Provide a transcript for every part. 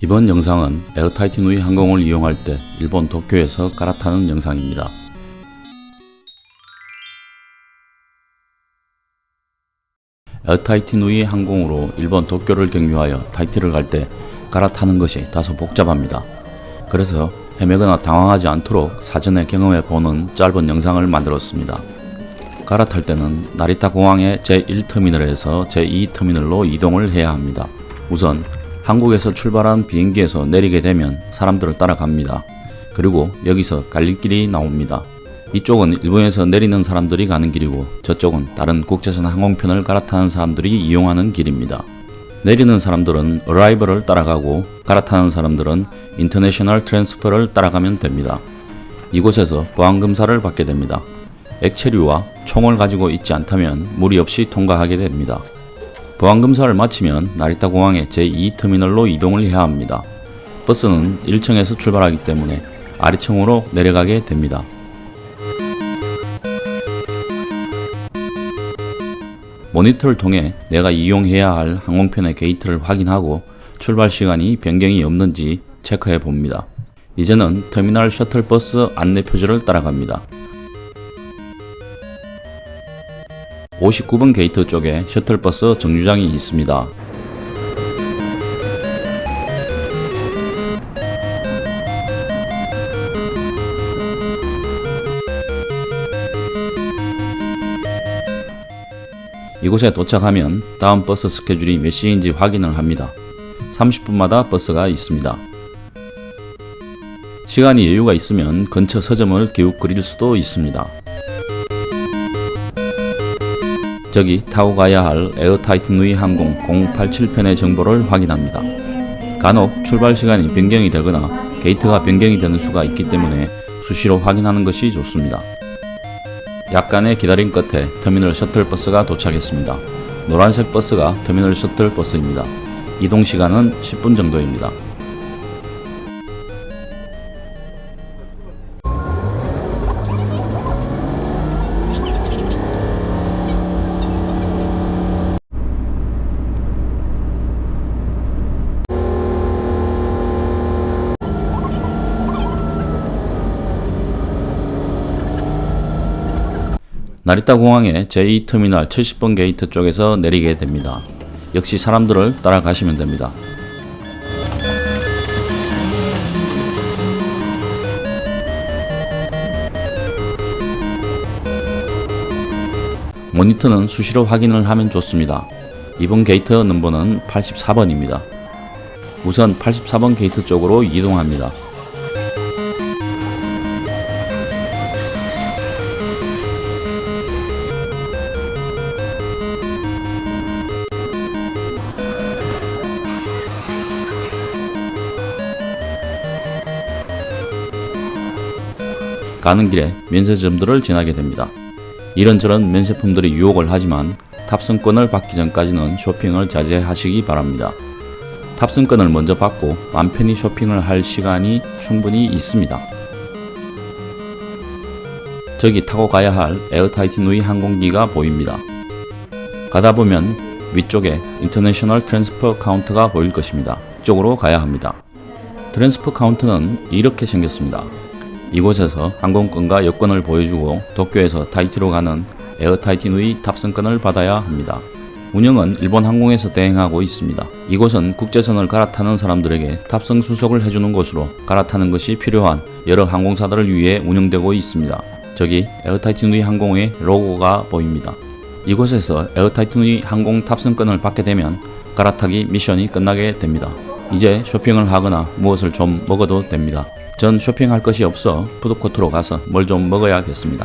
이번 영상은 에어타이트 누이 항공을 이용할 때 일본 도쿄에서 갈아타는 영상입니다. 에어타이트 누이 항공으로 일본 도쿄를 경유하여 타이티를 갈 때 갈아타는 것이 다소 복잡합니다. 그래서 헤매거나 당황하지 않도록 사전에 경험해 보는 짧은 영상을 만들었습니다. 갈아탈 때는 나리타 공항의 제1터미널에서 제2터미널로 이동을 해야 합니다. 우선 한국에서 출발한 비행기에서 내리게 되면 사람들을 따라갑니다. 그리고 여기서 갈림길이 나옵니다. 이쪽은 일본에서 내리는 사람들이 가는 길이고 저쪽은 다른 국제선 항공편을 갈아타는 사람들이 이용하는 길입니다. 내리는 사람들은 어라이벌을 따라가고 갈아타는 사람들은 인터내셔널 트랜스퍼를 따라가면 됩니다. 이곳에서 보안검사를 받게 됩니다. 액체류와 총을 가지고 있지 않다면 무리 없이 통과하게 됩니다. 보안검사를 마치면 나리타 공항의 제2터미널로 이동을 해야 합니다. 버스는 1층에서 출발하기 때문에 아래층으로 내려가게 됩니다. 모니터를 통해 내가 이용해야 할 항공편의 게이트를 확인하고 출발 시간이 변경이 없는지 체크해 봅니다. 이제는 터미널 셔틀버스 안내표지를 따라갑니다. 59번 게이트 쪽에 셔틀버스 정류장이 있습니다. 이곳에 도착하면 다음 버스 스케줄이 몇 시인지 확인을 합니다. 30분마다 버스가 있습니다. 시간이 여유가 있으면 근처 서점을 기웃거릴 수도 있습니다. 저기 타고 가야 할 에어타이트 누이 항공 087편의 정보를 확인합니다. 간혹 출발 시간이 변경이 되거나 게이트가 변경이 되는 수가 있기 때문에 수시로 확인하는 것이 좋습니다. 약간의 기다림 끝에 터미널 셔틀버스가 도착했습니다. 노란색 버스가 터미널 셔틀버스입니다. 이동 시간은 10분 정도입니다. 나리타 공항의 제2터미널 70번 게이트 쪽에서 내리게 됩니다. 역시 사람들을 따라가시면 됩니다. 모니터는 수시로 확인을 하면 좋습니다. 이번 게이트 넘버는 84번입니다. 우선 84번 게이트 쪽으로 이동합니다. 가는 길에 면세점들을 지나게 됩니다. 이런저런 면세품들이 유혹을 하지만 탑승권을 받기 전까지는 쇼핑을 자제하시기 바랍니다. 탑승권을 먼저 받고 맘 편히 쇼핑을 할 시간이 충분히 있습니다. 저기 타고 가야 할 에어타이트 누이 항공기가 보입니다. 가다 보면 위쪽에 인터내셔널 트랜스퍼 카운트가 보일 것입니다. 이쪽으로 가야 합니다. 트랜스퍼 카운트는 이렇게 생겼습니다. 이곳에서 항공권과 여권을 보여주고 도쿄에서 타이티로 가는 에어타이트 누이 탑승권을 받아야 합니다. 운영은 일본 항공에서 대행하고 있습니다. 이곳은 국제선을 갈아타는 사람들에게 탑승 수속을 해주는 곳으로 갈아타는 것이 필요한 여러 항공사들을 위해 운영되고 있습니다. 저기 에어타이트 누이 항공의 로고가 보입니다. 이곳에서 에어타이트 누이 항공 탑승권을 받게 되면 갈아타기 미션이 끝나게 됩니다. 이제 쇼핑을 하거나 무엇을 좀 먹어도 됩니다. 전 쇼핑할 것이 없어 푸드코트로 가서 뭘 좀 먹어야겠습니다.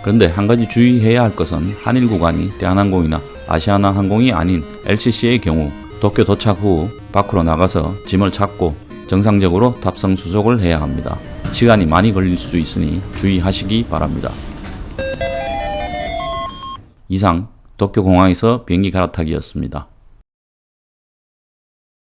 그런데 한 가지 주의해야 할 것은 한일 구간이 대한항공이나 아시아나 항공이 아닌 LCC의 경우 도쿄 도착 후 밖으로 나가서 짐을 찾고 정상적으로 탑승 수속을 해야 합니다. 시간이 많이 걸릴 수 있으니 주의하시기 바랍니다. 이상 도쿄 공항에서 비행기 갈아타기였습니다.